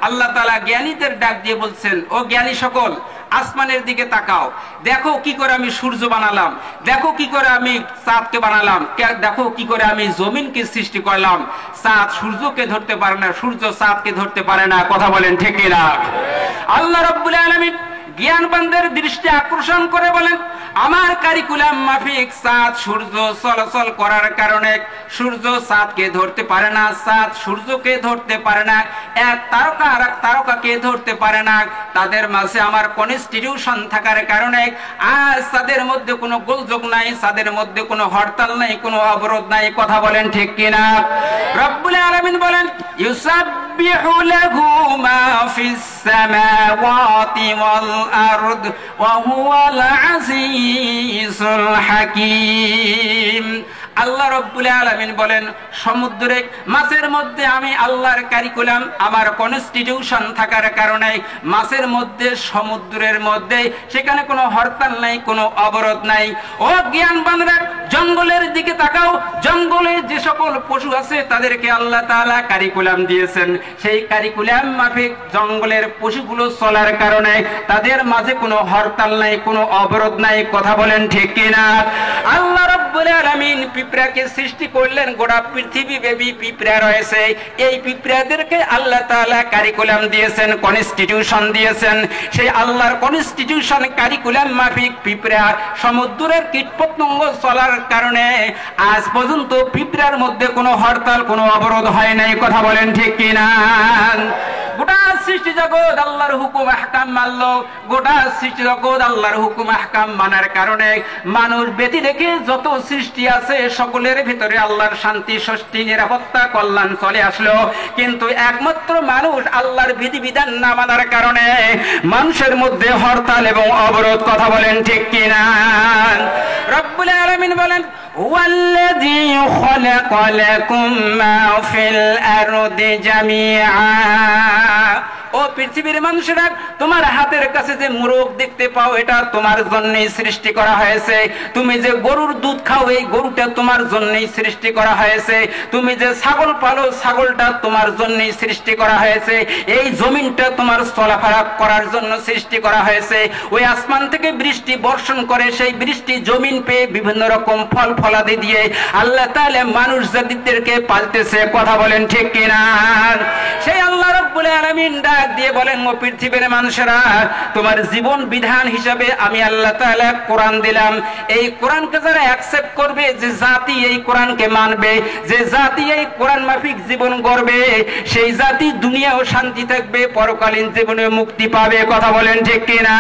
আল্লাহ তাআলা জ্ঞানীদের ডাক দিয়ে বলছেন, ও জ্ঞানী সকল, আসমানের দিকে তাকাও, দেখো কি করে আমি সূর্য বানালাম, দেখো কি করে আমি চাঁদকে বানালাম, দেখো কি করে আমি জমিনকে সৃষ্টি করলাম। চাঁদ সূর্যকে ধরতে পারে না, সূর্য চাঁদকে ধরতে পারে না। কথা বলেন ঠিক কিনা? আল্লাহ রাব্বুল আলামিন জ্ঞানবানদের দৃষ্টি আকর্ষণ করে বলেন, আমার কারিকুলাম মাফিক চাঁদ সূর্য চলাচল করার কারণে সূর্য চাঁদকে ধরতে পারে না, চাঁদ সূর্যকে ধরতে পারে না, এক তারকা আর এক তারকাকে ধরতে পারে না। তাদের মাঝে আমার কনস্টিটিউশন থাকার কারণে আজ তাদের মধ্যে কোনো গোলযোগ নাই, তাদের মধ্যে কোনো হরতাল নাই, কোনো অবরোধ নাই। কথা বলেন ঠিক কিনা? রব্বুল আলামিন বলেন, ইউসাব্বিহু লাহু মা ফিস সামাওয়াতি ওয়াল আরদ ওয়া হুয়াল আজিজুল হাকীম। আল্লাহ রাব্বুল আলামিন বলেন, সমুদ্রের মাছের মধ্যে আমি আল্লাহর কারিকুলাম, আমার কনস্টিটিউশন থাকার কারণে মাছের মধ্যে, সমুদ্রের মধ্যে সেখানে কোনো হরতাল নাই, কোনো অবরোধ নাই। ও জ্ঞানবানরা, জঙ্গলের দিকে তাকাও, জঙ্গলে যে সকল পশু আছে তাদেরকে আল্লাহ তাআলা কারিকুলাম দিয়েছেন। সেই কারিকুলাম মাফিক জঙ্গলের পশুগুলো চলার কারণে তাদের মাঝে কোনো হরতাল নাই, কোনো অবরোধ নাই। কথা বলেন ঠিক কিনা? আল্লাহ রাব্বুল আলামিন পিঁপড়াকে সৃষ্টি করলেন, গোটা পৃথিবী ব্যাপী পিঁপড়া রয়েছে। এই পিঁপড়াদেরকে আল্লাহ তাআলা কারিকুলাম দিয়েছেন, কনস্টিটিউশন দিয়েছেন। সেই আল্লাহর কনস্টিটিউশন কারিকুলাম মাফিক পিঁপড়া সমুদ্রের কীটপতঙ্গ চলার কারণে আজ পর্যন্ত পিঁপড়ার মধ্যে কোনো হরতাল, কোনো অবরোধ হয় নাই। কথা বলেন ঠিক কিনা? গোটা সৃষ্টি জগৎ আল্লাহর হুকুম আহকাম মানল। গোটা সৃষ্টি জগৎ আল্লাহর হুকুম আহকাম মানার কারণে মানুষ ব্যতি রেখে যত সৃষ্টি আছে সকলের ভিতরে আল্লাহর শান্তি, ষষ্ঠী, নিরাপত্তা, কল্যাণ চলে আসলো। কিন্তু একমাত্র মানুষ আল্লাহর বিধিবিধান না মানার কারণে মানুষের মধ্যে হরতাল এবং অবরোধ। কথা বলেন ঠিক কিনা? রব্বুল আলামিন বলেন, ওয়াল্লাযী খালাকা লাকুম মা ফিল আরদি জামিআ। ও পৃথিবীর মানুষেরা, তোমার হাতের কাছে যে মোরগ দেখতে পাও এটা তোমার জন্যই সৃষ্টি করা হয়েছে। তুমি যে গরুর দুধ খাও এই গরুটা তোমার জন্যই সৃষ্টি করা হয়েছে। তুমি যে ছাগল পালো ছাগলটা তোমার জন্যই সৃষ্টি করা হয়েছে। এই জমিনটা তোমার চলাফেরা করার জন্য সৃষ্টি করা হয়েছে। ওই আসমান থেকে বৃষ্টি বর্ষণ করে, সেই বৃষ্টি জমিন পেয়ে বিভিন্ন রকম ফল ফলাদি দিয়ে আল্লাহ তাআলা মানুষ জাতিদেরকে পালতেছে। কথা বলেন ঠিক কিনা? সেই আল্লাহ রাব্বুল আলামিন ডাক দিয়ে বলেন, ও পৃথিবীর মানুষেরা, তোমার জীবন বিধান হিসাবে আমি আল্লাহ তাআলা কোরআন দিলাম। এই কোরআনকে যারা অ্যাকসেপ্ট করবে, যে জাতি এই কোরআনকে মানবে, যে জাতি এই কোরআন মাফিক জীবন গড়বে, সেই জাতি দুনিয়াও শান্তি থাকবে, পরকালীন জীবনে মুক্তি পাবে। কথা বলেন ঠিক কিনা?